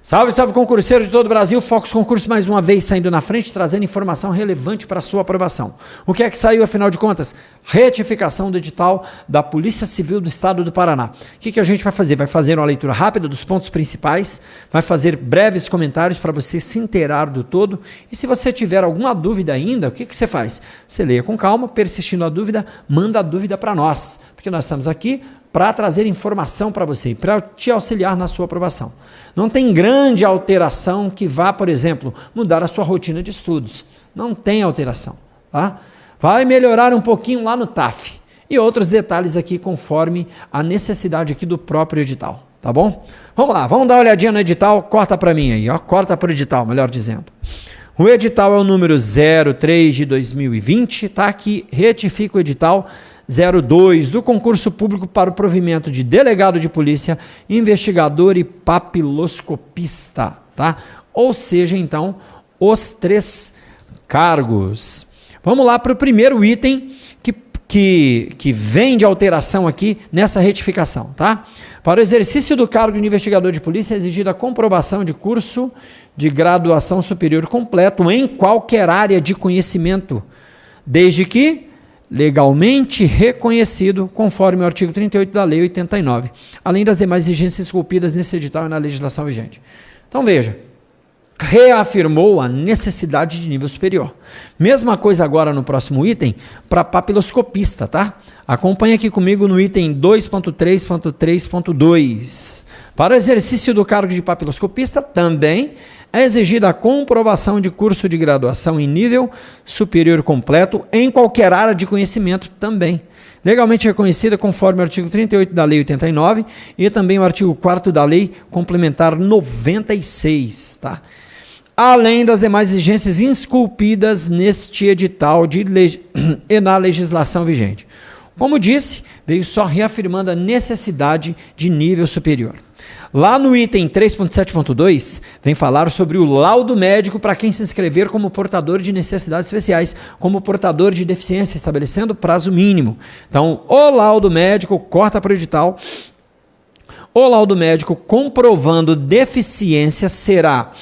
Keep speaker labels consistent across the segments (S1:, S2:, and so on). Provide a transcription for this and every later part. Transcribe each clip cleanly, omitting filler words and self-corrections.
S1: Salve, salve concurseiros de todo o Brasil, Focus Concurso mais uma vez saindo na frente, trazendo informação relevante para a sua aprovação. O que é que saiu, afinal de contas? Retificação do edital da Polícia Civil do Estado do Paraná. O que a gente vai fazer? Vai fazer uma leitura rápida dos pontos principais, vai fazer breves comentários para você se inteirar do todo, e se você tiver alguma dúvida ainda, o que você faz? Você leia com calma, persistindo a dúvida, manda a dúvida para nós, porque nós estamos aqui para trazer informação para você e para te auxiliar na sua aprovação. Não tem grande alteração que vá, por exemplo, mudar a sua rotina de estudos. Não tem alteração. Tá? Vai melhorar um pouquinho lá no TAF. E outros detalhes aqui conforme a necessidade aqui do próprio edital. Tá bom? Vamos lá, vamos dar uma olhadinha no edital. Corta para mim aí, ó. Corta para o edital, melhor dizendo. O edital é o número 03 de 2020, tá? Que retifica o edital 02 do concurso público para o provimento de delegado de polícia, investigador e papiloscopista, tá? Ou seja, então, os 3 cargos. Vamos lá para o primeiro item que vem de alteração aqui nessa retificação, tá? Para o exercício do cargo de investigador de polícia é exigida a comprovação de curso de graduação superior completo em qualquer área de conhecimento, desde que legalmente reconhecido, conforme o artigo 38 da Lei 89, além das demais exigências esculpidas nesse edital e na legislação vigente. Então veja, reafirmou a necessidade de nível superior. Mesma coisa agora no próximo item, para papiloscopista, tá? Acompanhe aqui comigo no item 2.3.3.2. Para o exercício do cargo de papiloscopista, também é exigida a comprovação de curso de graduação em nível superior completo em qualquer área de conhecimento também, legalmente reconhecida conforme o artigo 38 da Lei 89 e também o artigo 4º da Lei Complementar 96, tá? Além das demais exigências esculpidas neste edital e na legislação vigente. Como disse, veio só reafirmando a necessidade de nível superior. Lá no item 3.7.2, vem falar sobre o laudo médico para quem se inscrever como portador de necessidades especiais, como portador de deficiência, estabelecendo prazo mínimo. Então, o laudo médico, corta para o edital, o laudo médico comprovando deficiência será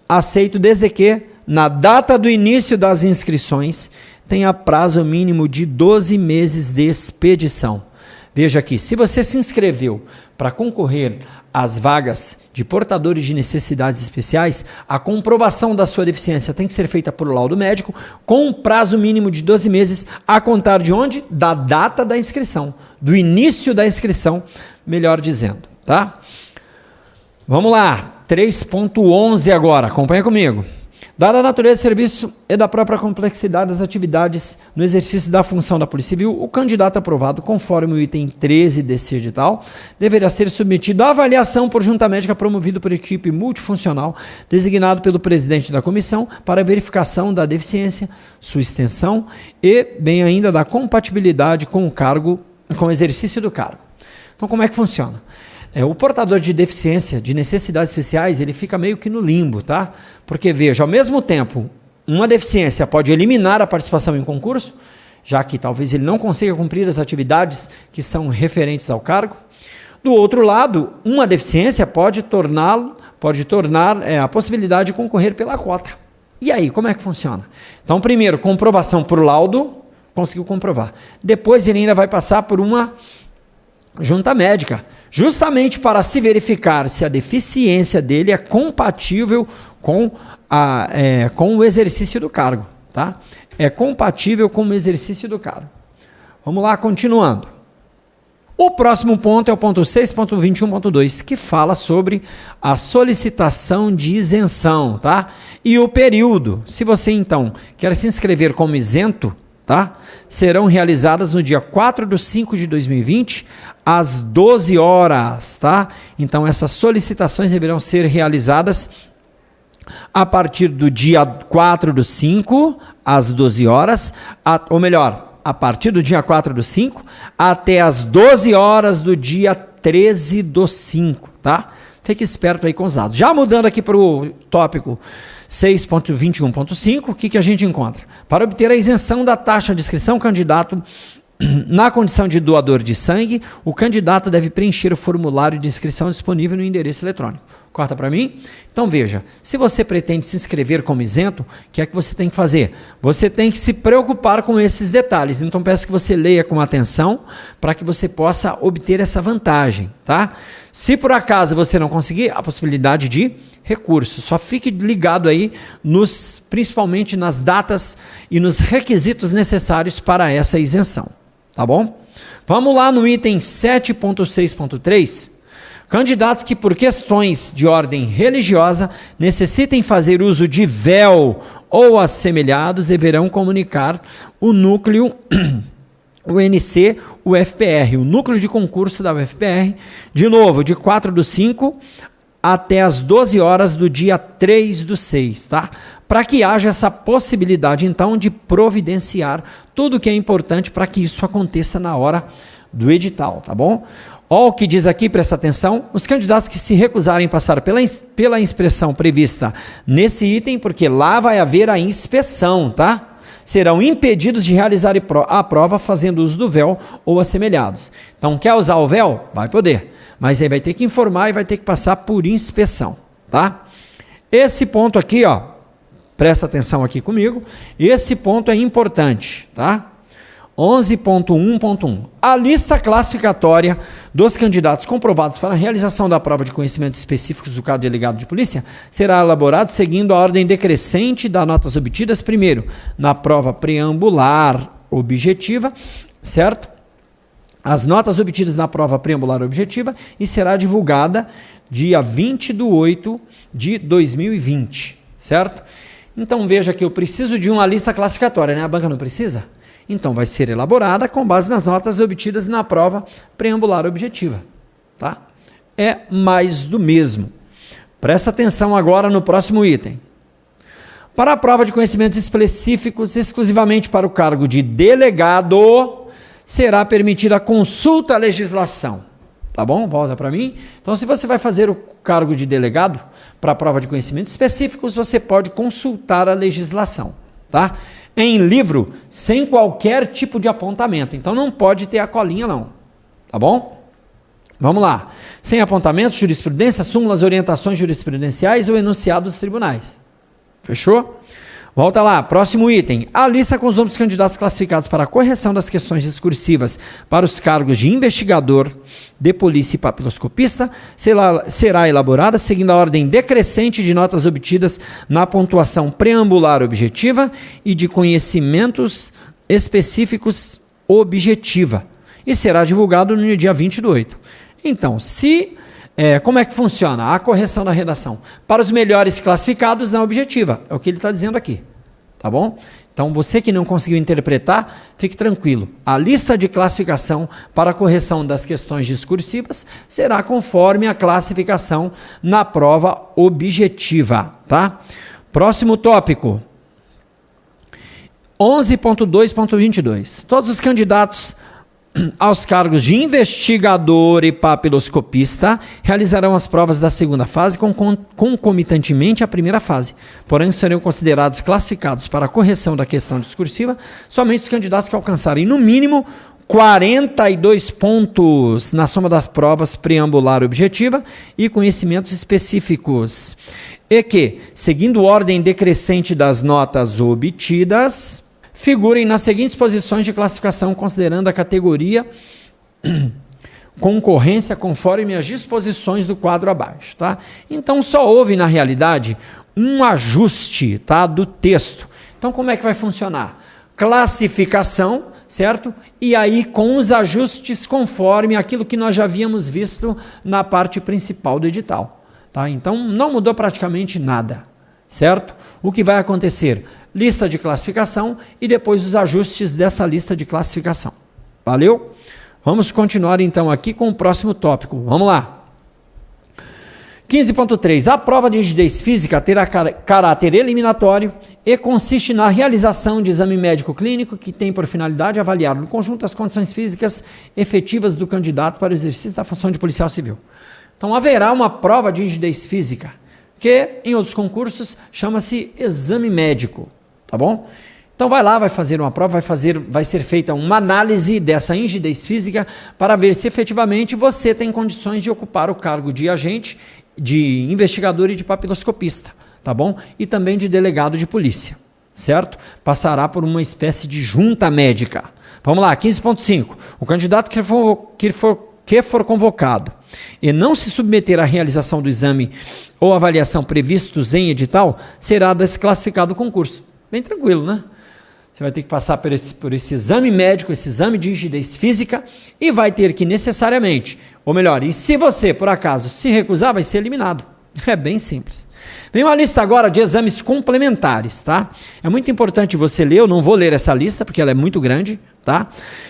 S1: aceito desde que, na data do início das inscrições, tenha prazo mínimo de 12 meses de expedição. Veja aqui, se você se inscreveu para concorrer às vagas de portadores de necessidades especiais, a comprovação da sua deficiência tem que ser feita por laudo médico com um prazo mínimo de 12 meses a contar de onde? Da data da inscrição, do início da inscrição, melhor dizendo, tá? Vamos lá, 3.11 agora, acompanha comigo. Dada a natureza do serviço e da própria complexidade das atividades no exercício da função da Polícia Civil, o candidato aprovado, conforme o item 13 desse edital, deverá ser submetido à avaliação por junta médica promovido por equipe multifuncional, designado pelo presidente da comissão, para verificação da deficiência, sua extensão e, bem ainda, da compatibilidade com o cargo, com o exercício do cargo. Então, como é que funciona? O portador de deficiência, de necessidades especiais, ele fica meio que no limbo, tá? Porque, veja, ao mesmo tempo, uma deficiência pode eliminar a participação em concurso, já que talvez ele não consiga cumprir as atividades que são referentes ao cargo. Do outro lado, uma deficiência pode tornar a possibilidade de concorrer pela cota. E aí, como é que funciona? Então, primeiro, comprovação por laudo, conseguiu comprovar. Depois, ele ainda vai passar por uma junta médica, justamente para se verificar se a deficiência dele é compatível com o exercício do cargo, tá? É compatível com o exercício do cargo. Vamos lá, continuando. O próximo ponto é o ponto 6.21.2, que fala sobre a solicitação de isenção, tá? E o período. Se você, então, quer se inscrever como isento, tá? Serão realizadas no dia 4/5 de 2020, às 12 horas, tá? Então, essas solicitações deverão ser realizadas a partir do dia 4/5, às 12 horas, ou melhor, a partir do dia 4/5 até às 12 horas do dia 13/5, tá? Fique esperto aí com os dados. Já mudando aqui para o tópico 6.21.5, o que a gente encontra? Para obter a isenção da taxa de inscrição, candidato Na condição de doador de sangue, o candidato deve preencher o formulário de inscrição disponível no endereço eletrônico. Corta para mim? Então veja, se você pretende se inscrever como isento, o que é que você tem que fazer? Você tem que se preocupar com esses detalhes. Então peço que você leia com atenção para que você possa obter essa vantagem, tá? Se por acaso você não conseguir, a possibilidade de recurso. Só fique ligado aí principalmente nas datas e nos requisitos necessários para essa isenção, tá bom? Vamos lá no item 7.6.3. Candidatos que, por questões de ordem religiosa, necessitem fazer uso de véu ou assemelhados, deverão comunicar o núcleo, o NC, o FPR, o núcleo de concurso da UFPR, de novo, de 4/5 até as 12 horas do dia 3/6, tá? Para que haja essa possibilidade, então, de providenciar tudo o que é importante para que isso aconteça na hora do edital, tá bom? Olha o que diz aqui, presta atenção, os candidatos que se recusarem passar pela inspeção prevista nesse item, porque lá vai haver a inspeção, tá? Serão impedidos de realizar a prova fazendo uso do véu ou assemelhados. Então, quer usar o véu? Vai poder, mas aí vai ter que informar e vai ter que passar por inspeção, tá? Esse ponto aqui, ó, presta atenção aqui comigo, esse ponto é importante, tá? 11.1.1. A lista classificatória dos candidatos comprovados para a realização da prova de conhecimentos específicos do caso delegado de polícia será elaborada seguindo a ordem decrescente das notas obtidas, primeiro, na prova preambular objetiva, certo? As notas obtidas na prova preambular objetiva e será divulgada dia 20/8/2020, certo? Então veja que eu preciso de uma lista classificatória, né? A banca não precisa? Então, vai ser elaborada com base nas notas obtidas na prova preambular objetiva, tá? É mais do mesmo. Presta atenção agora no próximo item. Para a prova de conhecimentos específicos, exclusivamente para o cargo de delegado, será permitida a consulta à legislação. Tá bom? Volta para mim. Então, se você vai fazer o cargo de delegado para a prova de conhecimentos específicos, você pode consultar a legislação, tá? Em livro, sem qualquer tipo de apontamento. Então, não pode ter a colinha, não. Tá bom? Vamos lá. Sem apontamentos, jurisprudência, súmulas, orientações jurisprudenciais ou enunciados dos tribunais. Fechou? Volta lá. Próximo item. A lista com os nomes dos candidatos classificados para a correção das questões discursivas para os cargos de investigador, de polícia e papiloscopista será elaborada seguindo a ordem decrescente de notas obtidas na pontuação preambular objetiva e de conhecimentos específicos objetiva e será divulgado no dia 20/8. Então, como é que funciona a correção da redação? Para os melhores classificados na objetiva, é o que ele está dizendo aqui, tá bom? Então, você que não conseguiu interpretar, fique tranquilo. A lista de classificação para a correção das questões discursivas será conforme a classificação na prova objetiva, tá? Próximo tópico. 11.2.22. Todos os candidatos aos cargos de investigador e papiloscopista realizarão as provas da segunda fase concomitantemente à primeira fase. Porém, serão considerados classificados para a correção da questão discursiva somente os candidatos que alcançarem, no mínimo, 42 pontos na soma das provas preambular objetiva e conhecimentos específicos. E que, seguindo ordem decrescente das notas obtidas, figurem nas seguintes posições de classificação, considerando a categoria concorrência conforme as disposições do quadro abaixo, tá? Então, só houve, na realidade, um ajuste, tá, do texto. Então, como é que vai funcionar? Classificação, certo? E aí, com os ajustes conforme aquilo que nós já havíamos visto na parte principal do edital, tá? Então, não mudou praticamente nada, certo? O que vai acontecer? Lista de classificação e depois os ajustes dessa lista de classificação. Valeu? Vamos continuar então aqui com o próximo tópico. Vamos lá. 15.3. A prova de rigidez física terá caráter eliminatório e consiste na realização de exame médico clínico que tem por finalidade avaliar no conjunto as condições físicas efetivas do candidato para o exercício da função de policial civil. Então haverá uma prova de rigidez física que em outros concursos chama-se exame médico. Tá bom? Então vai lá, vai fazer uma prova, vai ser feita uma análise dessa rigidez física para ver se efetivamente você tem condições de ocupar o cargo de agente de investigador e de papiloscopista, tá bom? E também de delegado de polícia, certo? Passará por uma espécie de junta médica. Vamos lá, 15.5. O candidato que for convocado e não se submeter à realização do exame ou avaliação previstos em edital, será desclassificado do concurso. Bem tranquilo, né? Você vai ter que passar por esse exame médico, esse exame de rigidez física e vai ter que necessariamente, ou melhor, e se você, por acaso, se recusar, vai ser eliminado. É bem simples. Vem uma lista agora de exames complementares, tá? É muito importante você ler, eu não vou ler essa lista porque ela é muito grande, tá?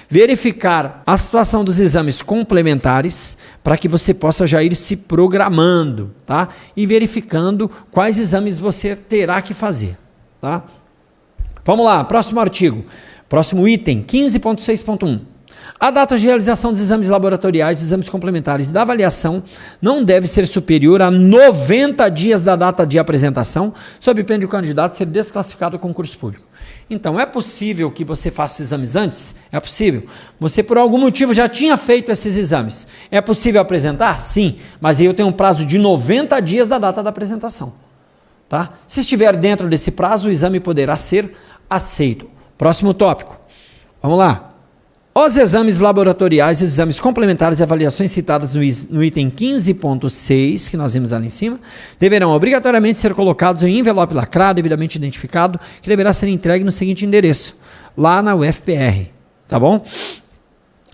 S1: Verificar a situação dos exames complementares para que você possa já ir se programando, tá? E verificando quais exames você terá que fazer, tá? Vamos lá, próximo artigo, próximo item, 15.6.1. A data de realização dos exames laboratoriais, dos exames complementares e da avaliação não deve ser superior a 90 dias da data de apresentação, sob pena de o candidato ser desclassificado do concurso público. Então, é possível que você faça os exames antes? É possível. Você, por algum motivo, já tinha feito esses exames. É possível apresentar? Sim, mas aí eu tenho um prazo de 90 dias da data da apresentação. Tá? Se estiver dentro desse prazo, o exame poderá ser aceito. Próximo tópico. Vamos lá. Os exames laboratoriais, os exames complementares e avaliações citadas no item 15.6, que nós vimos ali em cima, deverão obrigatoriamente ser colocados em envelope lacrado, devidamente identificado, que deverá ser entregue no seguinte endereço, lá na UFPR, tá bom?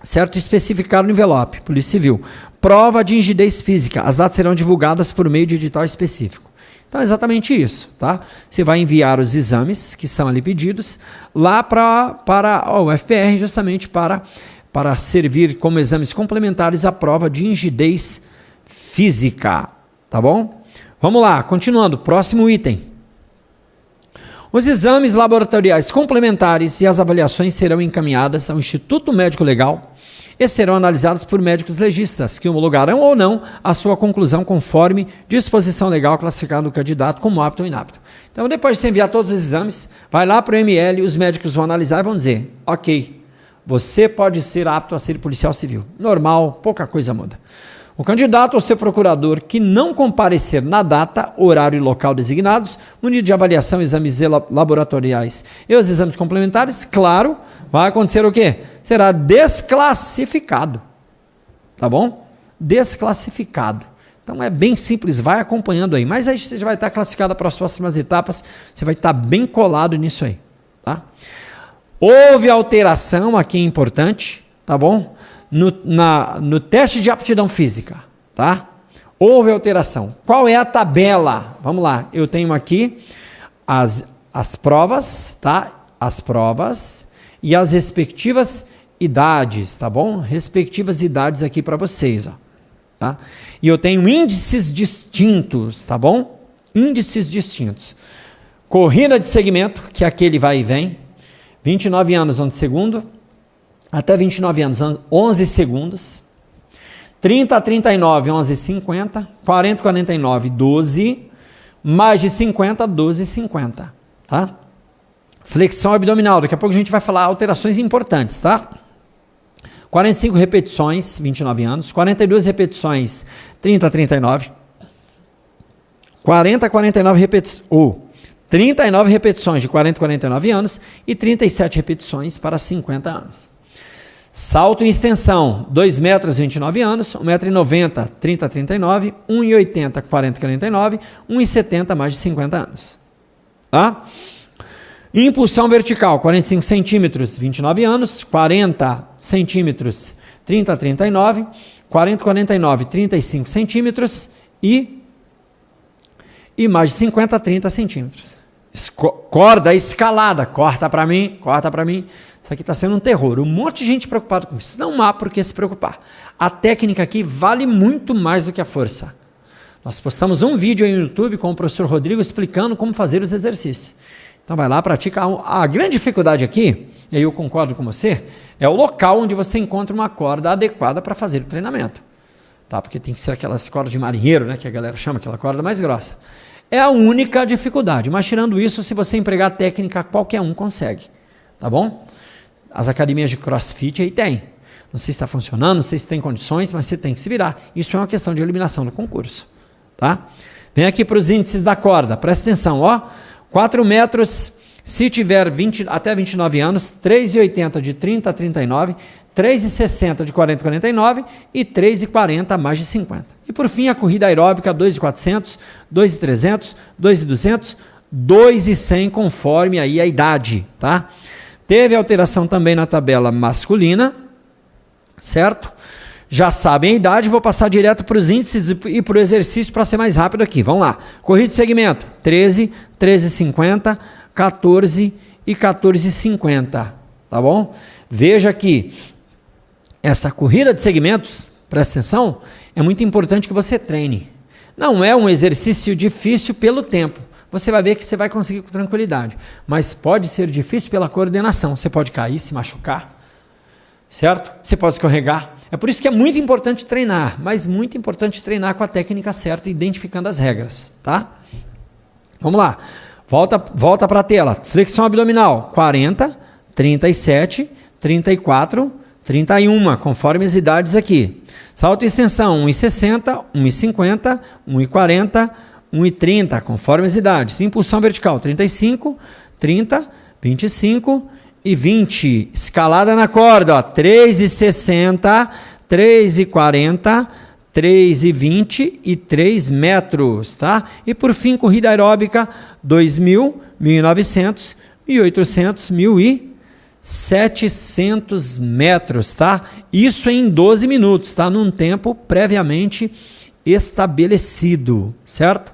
S1: Certo? Especificar no envelope, Polícia Civil. Prova de rigidez física. As datas serão divulgadas por meio de edital específico. Então é exatamente isso, tá? Você vai enviar os exames que são ali pedidos lá para a UFPR justamente para servir como exames complementares a prova de rigidez física, tá bom? Vamos lá, continuando, próximo item. Os exames laboratoriais complementares e as avaliações serão encaminhadas ao Instituto Médico Legal e serão analisados por médicos legistas, que homologarão ou não a sua conclusão conforme disposição legal classificada do candidato como apto ou inapto. Então, depois de você enviar todos os exames, vai lá para o ML, os médicos vão analisar e vão dizer, ok, você pode ser apto a ser policial civil. Normal, pouca coisa muda. O candidato ou seu procurador que não comparecer na data, horário e local designados, munido de avaliação, exames laboratoriais e os exames complementares, claro, vai acontecer o quê? Será desclassificado. Tá bom? Desclassificado. Então é bem simples, vai acompanhando aí. Mas aí você já vai estar classificado para as próximas etapas, você vai estar bem colado nisso aí. Tá? Houve alteração, aqui é importante, tá bom? No teste de aptidão física, tá? Houve alteração. Qual é a tabela? Vamos lá, eu tenho aqui as provas, tá? As provas e as respectivas idades, tá bom? Respectivas idades aqui para vocês, ó, tá? E eu tenho índices distintos, tá bom? Índices distintos. Corrida de segmento, que é aquele vai e vem, 29 anos, 11 segundo, até 29 anos, 11 segundos, 30 a 39, 11,50, 40 a 49, 12, mais de 50, 12,50, tá? Flexão abdominal, daqui a pouco a gente vai falar alterações importantes, tá? 45 repetições, 29 anos, 42 repetições, 30 a 39, 40 a 49 repetições, 39 repetições de 40 a 49 anos e 37 repetições para 50 anos. Salto em extensão, 2 metros, 29 anos, 1,90 m, 30 a 39, 1,80 m, 40 a 49, 1,70 m, mais de 50 anos. Tá? Impulsão vertical, 45 centímetros, 29 anos, 40 centímetros, 30 a 39, 40 a 49, 35 centímetros e mais de 50 a 30 centímetros. Corda escalada, corta para mim. Isso aqui está sendo um terror. Um monte de gente preocupada com isso. Não há por que se preocupar. A técnica aqui vale muito mais do que a força. Nós postamos um vídeo aí no YouTube com o professor Rodrigo explicando como fazer os exercícios. Então vai lá, pratica. A grande dificuldade aqui, e aí eu concordo com você, é o local onde você encontra uma corda adequada para fazer o treinamento. Tá? Porque tem que ser aquelas cordas de marinheiro, né, que a galera chama, aquela corda mais grossa. É a única dificuldade, mas tirando isso, se você empregar técnica, qualquer um consegue. Tá bom? As academias de crossfit aí tem. Não sei se está funcionando, não sei se tem condições, mas você tem que se virar. Isso é uma questão de eliminação do concurso. tá? Vem aqui para os índices da corda, presta atenção, ó. 4 metros, se tiver até 29 anos, 3,80 de 30 a 39, 3,60 de 40 a 49 e 3,40 a mais de 50. E por fim, a corrida aeróbica, 2,400, 2,300, 2,200, 2,100, conforme aí a idade, tá? Teve alteração também na tabela masculina, certo? Já sabem a idade, vou passar direto para os índices e para o exercício para ser mais rápido aqui. Vamos lá. Corrida de segmento, 13, 13,50, 14 e 14,50, tá bom? Veja que essa corrida de segmentos, presta atenção, é muito importante que você treine. Não é um exercício difícil pelo tempo. Você vai ver que você vai conseguir com tranquilidade. Mas pode ser difícil pela coordenação. Você pode cair, se machucar, certo? Você pode escorregar. É por isso que é muito importante treinar, mas muito importante treinar com a técnica certa, identificando as regras, tá? Vamos lá. Volta para a tela. Flexão abdominal, 40, 37, 34, 31, conforme as idades aqui. Salto e extensão, 1,60, 1,50, 1,40, 1,30, conforme as idades. Impulsão vertical, 35, 30, 25 e 20. Escalada na corda, 3,60, 3,40, 3,20 e 3 metros, tá? E por fim, corrida aeróbica, 2.000, 1.900, 1.800, 1.700 metros, tá? Isso em 12 minutos, tá? Num tempo previamente estabelecido, certo?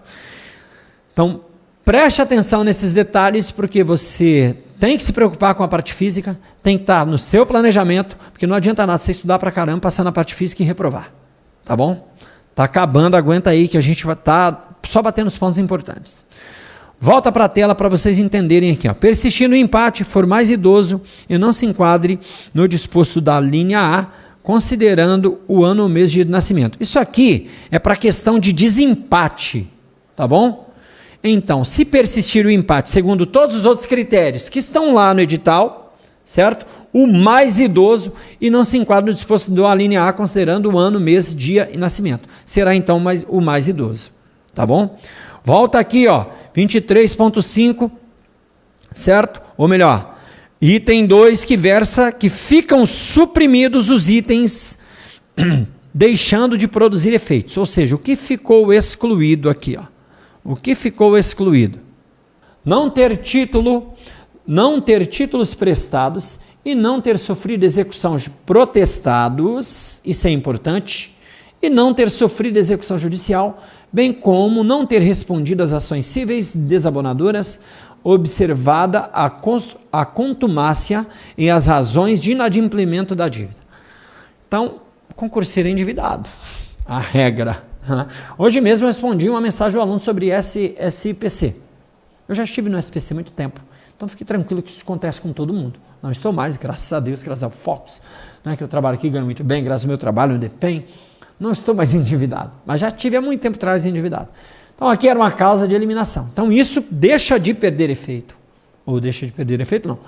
S1: Então, preste atenção nesses detalhes, porque você tem que se preocupar com a parte física, tem que estar no seu planejamento, porque não adianta nada você estudar pra caramba, passar na parte física e reprovar, tá bom? Tá acabando, aguenta aí que a gente vai estar só batendo os pontos importantes. Volta para a tela para vocês entenderem aqui, ó. Persistir no empate, for mais idoso e não se enquadre no disposto da linha A, considerando o ano ou mês de nascimento. Isso aqui é para questão de desempate, tá bom? Então, se persistir o empate segundo todos os outros critérios que estão lá no edital, certo? O mais idoso e não se enquadra no disposto da linha A, considerando o ano, mês, dia e nascimento. Será então o mais idoso, tá bom? Volta aqui, ó, 23.5, certo? Ou melhor, item 2 que versa que ficam suprimidos os itens deixando de produzir efeitos. Ou seja, o que ficou excluído aqui, ó? O que ficou excluído? Não ter título, não ter títulos prestados e não ter sofrido execução de protestados, isso é importante, e não ter sofrido execução judicial, bem como não ter respondido às ações cíveis desabonadoras, observada a contumácia e as razões de inadimplemento da dívida. Então, o concurseiro é endividado, a regra. Hoje mesmo eu respondi uma mensagem ao aluno sobre SPC. Eu já estive no SPC há muito tempo, então fique tranquilo que isso acontece com todo mundo. Não estou mais, graças a Deus, graças ao Focus, né, que eu trabalho aqui, ganho muito bem, graças ao meu trabalho no DEPEN, não estou mais endividado, mas já estive há muito tempo atrás endividado. Então aqui era uma causa de eliminação. Então isso deixa de perder efeito, ou deixa de perder efeito não,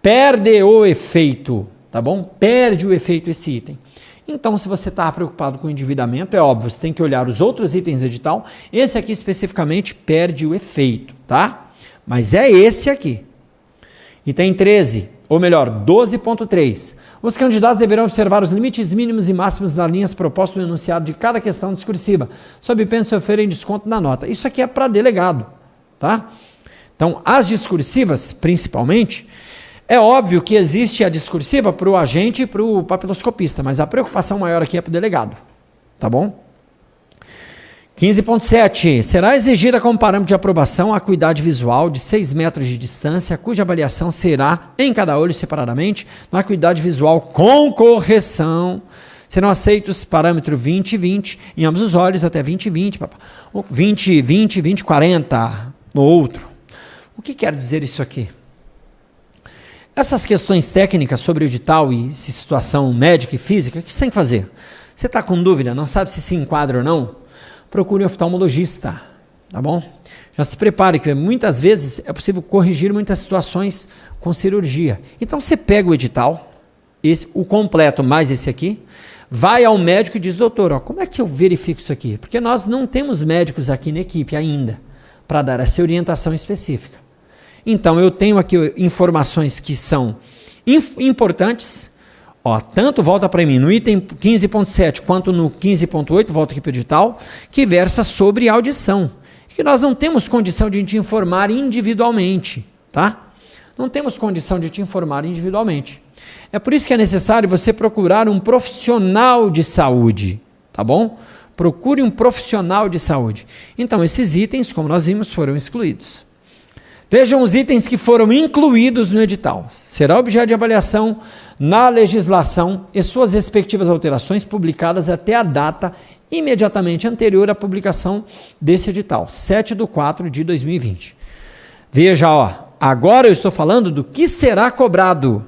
S1: perde o efeito, tá bom? Perde o efeito esse item. Então, se você está preocupado com o endividamento, é óbvio, você tem que olhar os outros itens do edital. Esse aqui especificamente perde o efeito, tá? Mas é esse aqui. Item 13, ou melhor, 12.3. Os candidatos deverão observar os limites mínimos e máximos das linhas propostas no enunciado de cada questão discursiva, sob pena de sofrerem desconto na nota. Isso aqui é para delegado, tá? Então, as discursivas, principalmente, é óbvio que existe a discursiva para o agente e para o papiloscopista, mas a preocupação maior aqui é para o delegado, tá bom? 15.7. Será exigida como parâmetro de aprovação a acuidade visual de 6 metros de distância, cuja avaliação será em cada olho separadamente, na acuidade visual com correção. Serão aceitos parâmetro 20 e 20 em ambos os olhos, até 20 e 20, 20, 20, 20, 40 no outro. O que quer dizer isso aqui? Essas questões técnicas sobre o edital e situação médica e física, o que você tem que fazer? Você está com dúvida, não sabe se enquadra ou não? Procure um oftalmologista, tá bom? Já se prepare, que muitas vezes é possível corrigir muitas situações com cirurgia. Então você pega o edital, o completo mais esse aqui, vai ao médico e diz, doutor, ó, como é que eu verifico isso aqui? Porque nós não temos médicos aqui na equipe ainda para dar essa orientação específica. Então, eu tenho aqui informações que são importantes. Ó, tanto volta para mim no item 15.7 quanto no 15.8, volta aqui para o edital, que versa sobre audição. Que nós não temos condição de te informar individualmente, tá? Não temos condição de te informar individualmente. É por isso que é necessário você procurar um profissional de saúde, tá bom? Procure um profissional de saúde. Então, esses itens, como nós vimos, foram excluídos. Vejam os itens que foram incluídos no edital. Será objeto de avaliação na legislação e suas respectivas alterações publicadas até a data imediatamente anterior à publicação desse edital, 7/4/2020. Veja, ó, agora eu estou falando do que será cobrado.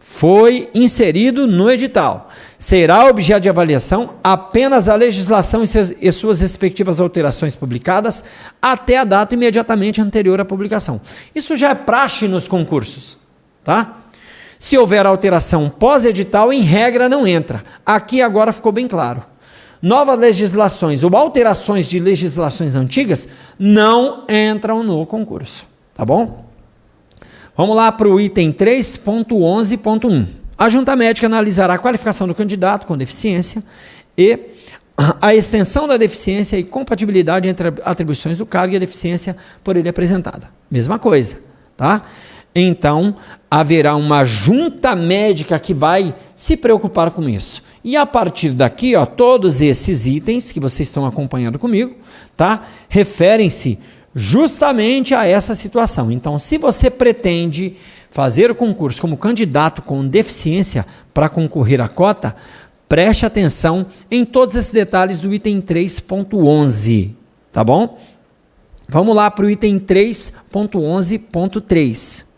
S1: Foi inserido no edital. Será objeto de avaliação apenas a legislação e suas respectivas alterações publicadas até a data imediatamente anterior à publicação. Isso já é praxe nos concursos, tá? Se houver alteração pós-edital, em regra não entra. Aqui agora ficou bem claro. Novas legislações ou alterações de legislações antigas não entram no concurso, tá bom? Vamos lá para o item 3.11.1. A junta médica analisará a qualificação do candidato com deficiência e a extensão da deficiência e compatibilidade entre atribuições do cargo e a deficiência por ele apresentada. Mesma coisa, tá? Então, haverá uma junta médica que vai se preocupar com isso. E a partir daqui, ó, todos esses itens que vocês estão acompanhando comigo, tá? Referem-se justamente a essa situação. Então, se você pretende fazer o concurso como candidato com deficiência para concorrer à cota, preste atenção em todos esses detalhes do item 3.11, tá bom? Vamos lá para o item 3.11.3.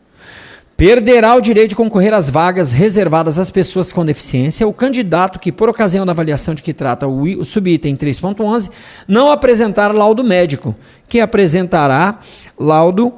S1: Perderá o direito de concorrer às vagas reservadas às pessoas com deficiência o candidato que, por ocasião da avaliação de que trata o subitem 3.11, não apresentar laudo médico, que apresentar laudo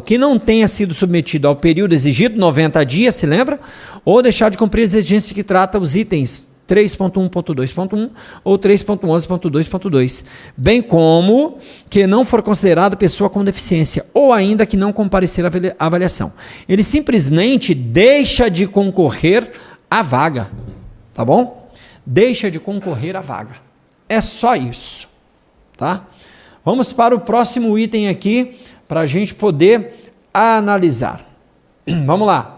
S1: que não tenha sido submetido ao período exigido, 90 dias, se lembra? Ou deixar de cumprir as exigências que trata os itens 3.1.2.1 ou 3.11.2.2, bem como que não for considerado pessoa com deficiência ou ainda que não comparecer à avaliação. Ele simplesmente deixa de concorrer à vaga, tá bom? Deixa de concorrer à vaga. É só isso, tá? Vamos para o próximo item aqui para a gente poder analisar. Vamos lá.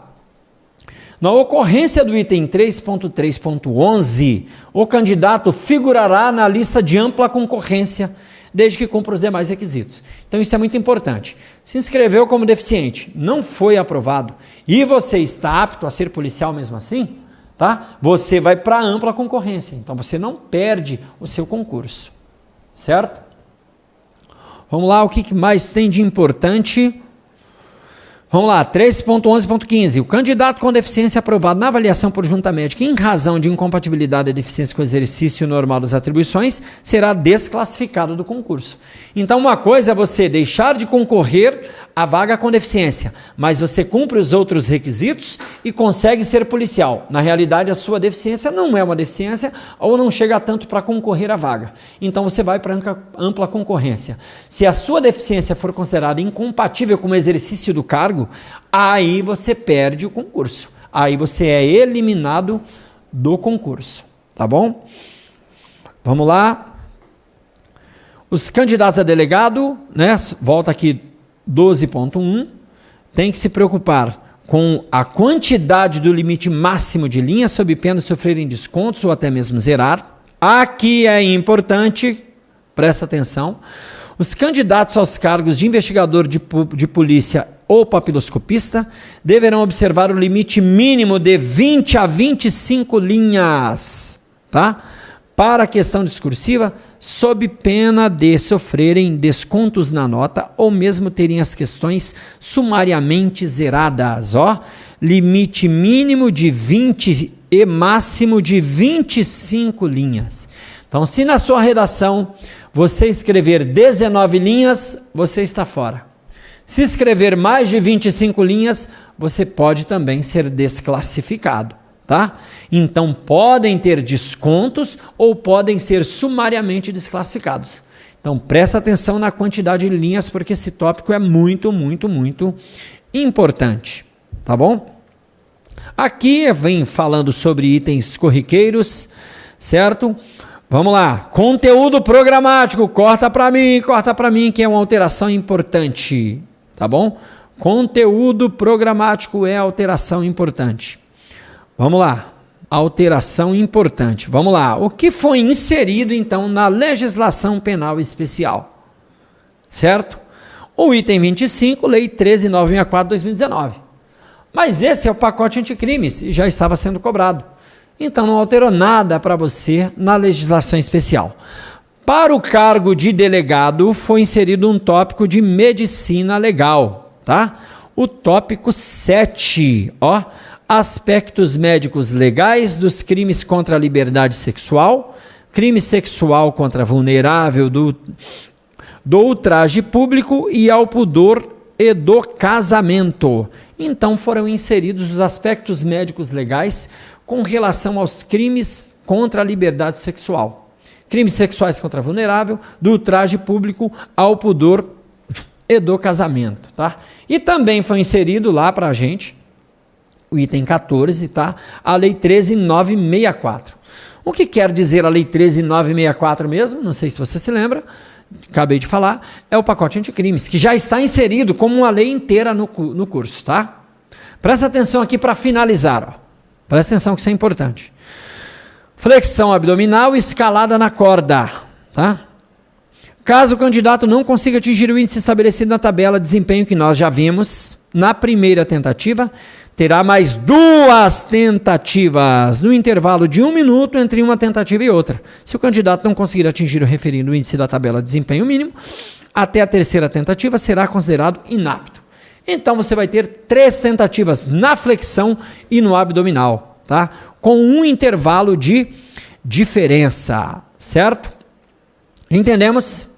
S1: Na ocorrência do item 3.3.11, o candidato figurará na lista de ampla concorrência, desde que cumpra os demais requisitos. Então isso é muito importante. Se inscreveu como deficiente, não foi aprovado, e você está apto a ser policial mesmo assim, tá? Você vai para a ampla concorrência, então você não perde o seu concurso, certo? Vamos lá, o que mais tem de importante? Vamos lá, 3.11.15. O candidato com deficiência aprovado na avaliação por junta médica em razão de incompatibilidade da deficiência com o exercício normal das atribuições será desclassificado do concurso. Então, uma coisa é você deixar de concorrer à vaga com deficiência, mas você cumpre os outros requisitos e consegue ser policial. Na realidade, a sua deficiência não é uma deficiência ou não chega a tanto para concorrer à vaga. Então, você vai para ampla concorrência. Se a sua deficiência for considerada incompatível com o exercício do cargo, aí você perde o concurso. Aí você é eliminado do concurso, tá bom? Vamos lá. Os candidatos a delegado, né? Volta aqui 12.1, tem que se preocupar com a quantidade do limite máximo de linhas sob pena de sofrerem descontos ou até mesmo zerar. Aqui é importante, presta atenção, os candidatos aos cargos de investigador de polícia ou papiloscopista deverão observar o limite mínimo de 20 a 25 linhas, tá? Para a questão discursiva, sob pena de sofrerem descontos na nota ou mesmo terem as questões sumariamente zeradas. Ó, limite mínimo de 20 e máximo de 25 linhas. Então, se na sua redação você escrever 19 linhas, você está fora. Se escrever mais de 25 linhas, você pode também ser desclassificado, tá? Então podem ter descontos ou podem ser sumariamente desclassificados. Então presta atenção na quantidade de linhas, porque esse tópico é muito, muito, muito importante, tá bom? Aqui vem falando sobre itens corriqueiros, certo? Vamos lá, conteúdo programático, corta para mim, que é uma alteração importante, tá bom? Conteúdo programático é alteração importante. Vamos lá, alteração importante. Vamos lá, o que foi inserido então na legislação penal especial, certo? O item 25, Lei 13.964/2019. Mas esse é o pacote anticrimes e já estava sendo cobrado. Então não alterou nada para você na legislação especial. Para o cargo de delegado foi inserido um tópico de medicina legal, tá? O tópico 7, ó, aspectos médicos legais dos crimes contra a liberdade sexual, crime sexual contra vulnerável do ultraje público e ao pudor e do casamento. Então foram inseridos os aspectos médicos legais com relação aos crimes contra a liberdade sexual. Crimes sexuais contra vulnerável, do ultraje público ao pudor e do casamento, tá? E também foi inserido lá para a gente o item 14, tá? A Lei 13.964. O que quer dizer a Lei 13.964 mesmo? Não sei se você se lembra, acabei de falar, é o pacote anticrimes, que já está inserido como uma lei inteira no curso, tá? Presta atenção aqui para finalizar, ó. Presta atenção que isso é importante. Flexão abdominal escalada na corda, tá? Caso o candidato não consiga atingir o índice estabelecido na tabela de desempenho que nós já vimos, na primeira tentativa, terá mais 2 tentativas, no intervalo de 1 minuto entre uma tentativa e outra. Se o candidato não conseguir atingir o referido índice da tabela de desempenho mínimo, até a terceira tentativa será considerado inapto. Então você vai ter 3 tentativas na flexão e no abdominal, tá? Com um intervalo de diferença, certo? Entendemos?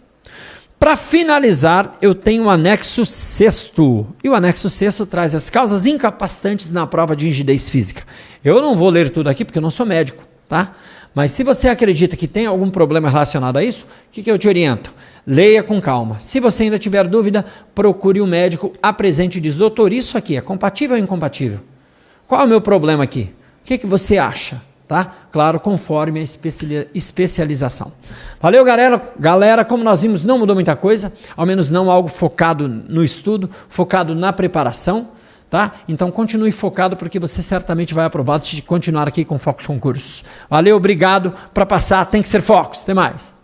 S1: Para finalizar, eu tenho o anexo 6º. E o anexo 6º traz as causas incapacitantes na prova de rigidez física. Eu não vou ler tudo aqui porque eu não sou médico, tá? Mas se você acredita que tem algum problema relacionado a isso, o que eu te oriento? Leia com calma. Se você ainda tiver dúvida, procure um médico, apresente e diz: doutor, isso aqui é compatível ou incompatível? Qual é o meu problema aqui? O que você acha? Tá? Claro, conforme a especialização. Valeu, galera, como nós vimos, não mudou muita coisa, ao menos não algo focado no estudo, focado na preparação, tá? Então continue focado, porque você certamente vai aprovar se continuar aqui com Focus Concursos. Valeu, obrigado. Para passar tem que ser Focus. Até mais.